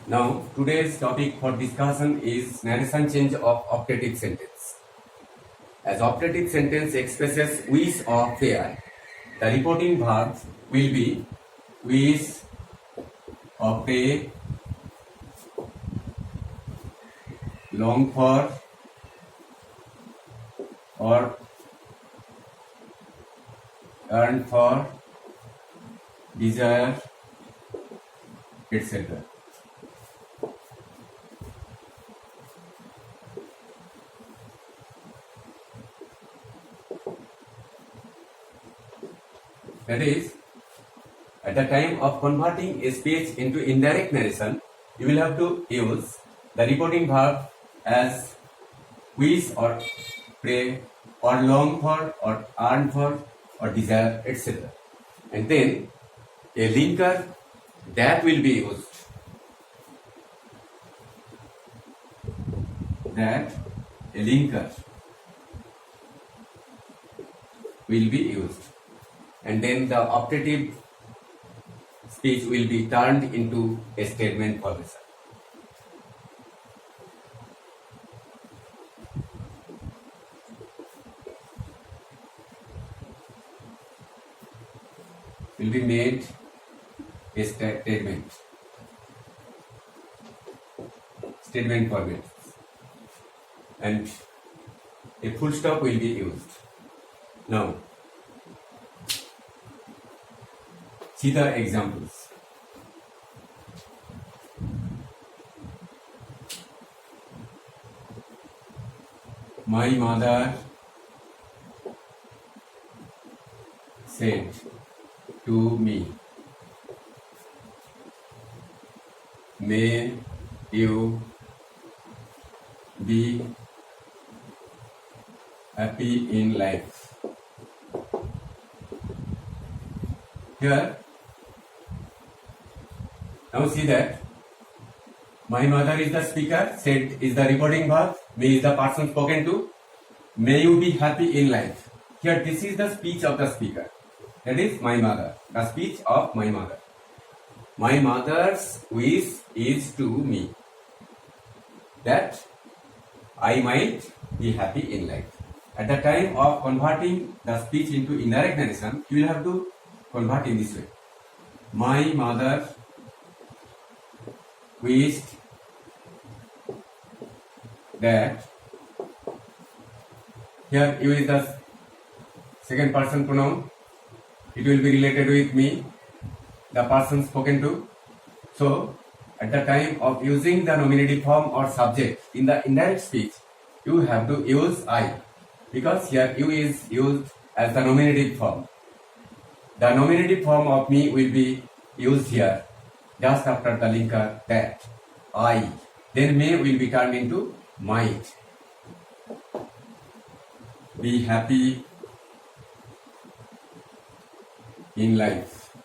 Now, today's topic for discussion is narration change of optative sentence. As optative sentence expresses wish or fear, the reporting verb will be wish or pray, long for, or earn for, desire, etc. That is, at the time of converting a speech into indirect narration, you will have to use the reporting verb as wish or pray or long for or earn for or desire, etc. And then a linker that will be used. That a linker will be used. And then the optative speech will be turned into a statement formation. Will be made a statement format, and a full stop will be used. Now, see the examples. My mother said to me, may you be happy in life. Here, now see that my mother is the speaker, said is the reporting verb, me is the person spoken to, may you be happy in life. Here, this is the speech of the speaker. That is my mother, the speech of my mother. My mother's wish is to me that I might be happy in life. At the time of converting the speech into indirect narration, you will have to convert in this way. My mother wished that, here you is the second person pronoun, it will be related with me, the person spoken to. So, at the time of using the nominative form or subject in the indirect speech, you have to use I, because here you is used as the nominative form. The nominative form of me will be used here just after the linker that, I. Then may will be turned into might. Be happy in life.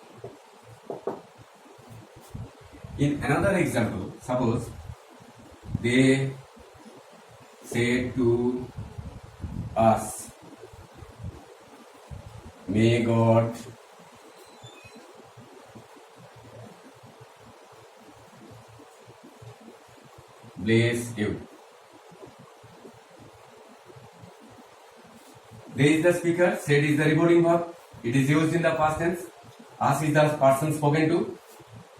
In another example, suppose they say to us, may God bless you. There is the speaker, said is the reporting verb, it is used in the past tense, us is the person spoken to,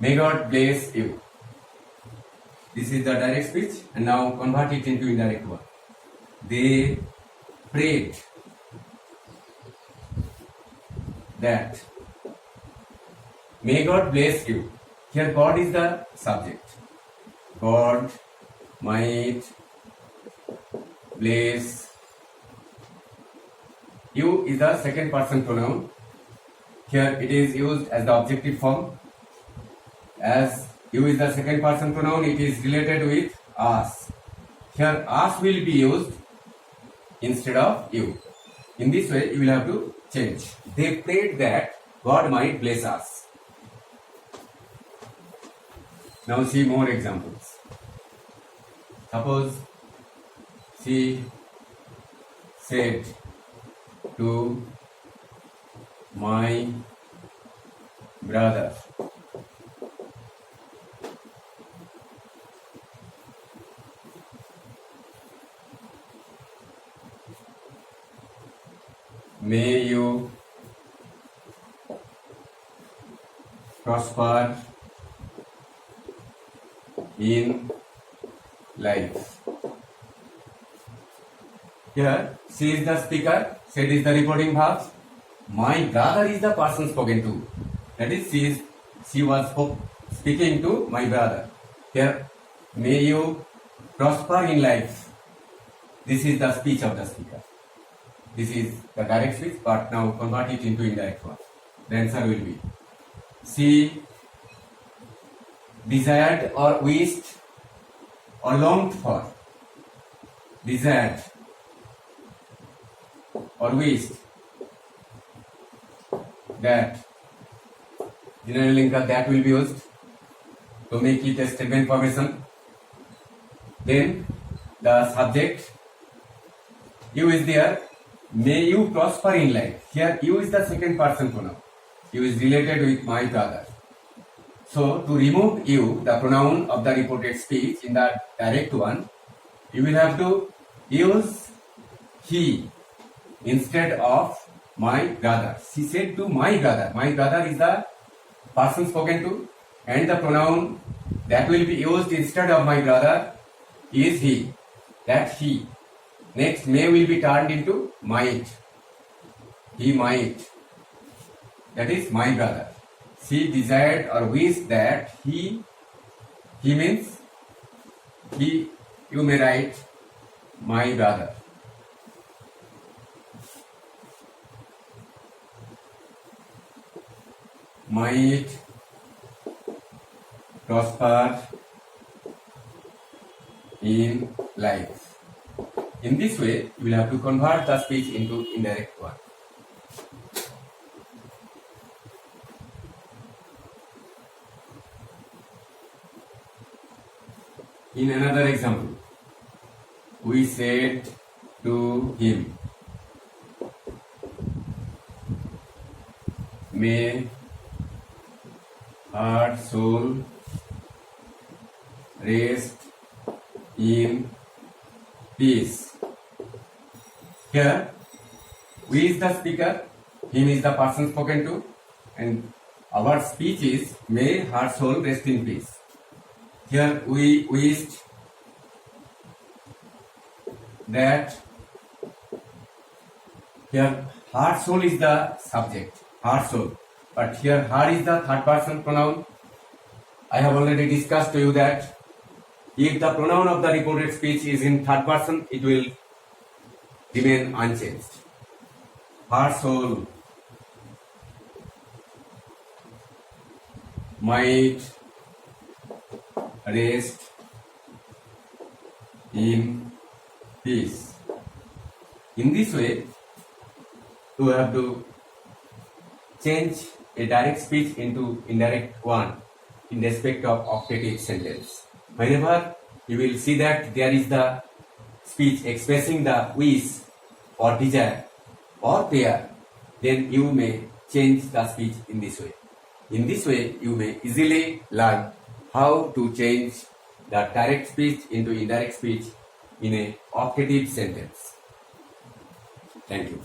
may God bless you. This is the direct speech, and now convert it into indirect one. They prayed that may God bless you. Here God is the subject. God might bless you is the second person pronoun. Here it is used as the objective form. As you is the second person pronoun, it is related with us. Here us will be used instead of you. In this way, you will have to change. They prayed that God might bless us. Now see more examples. Suppose she said to my brother, may you prosper in life. Here, she is the speaker, said is the reporting verb. My brother is the person spoken to. That is, she was speaking to my brother. Here, may you prosper in life. This is the speech of the speaker. This is the direct speech, but now convert it into indirect one. The answer will be she desired or wished or longed for. Desired or wished that. General linker that will be used to make it a statement formation. Then the subject you is there. May you prosper in life. Here you is the second person pronoun. You is related with my brother. So to remove you, the pronoun of the reported speech in the direct one, you will have to use he instead of my brother. She said to my brother. My brother is the person spoken to, and the pronoun that will be used instead of my brother is he. That he. Next, may will be turned into might. He might. That is my brother. She desired or wished that he means he, you may write my brother. Might prosper in life. In this way, you will have to convert the speech into indirect one. In another example, we said to him, may her soul rest in peace. Here, we is the speaker, him is the person spoken to, and our speech is may her soul rest in peace. Here we wished that here her soul is the subject, her soul. But here her is the third person pronoun. I have already discussed to you that if the pronoun of the reported speech is in third person, it will remain unchanged. Her soul might rest in peace. In this way, you have to change a direct speech into indirect one in respect of octative sentence. Whenever you will see that there is the speech expressing the wish or desire or prayer, then you may change the speech in this way. In this way, you may easily learn how to change the direct speech into indirect speech in a octative sentence. Thank you.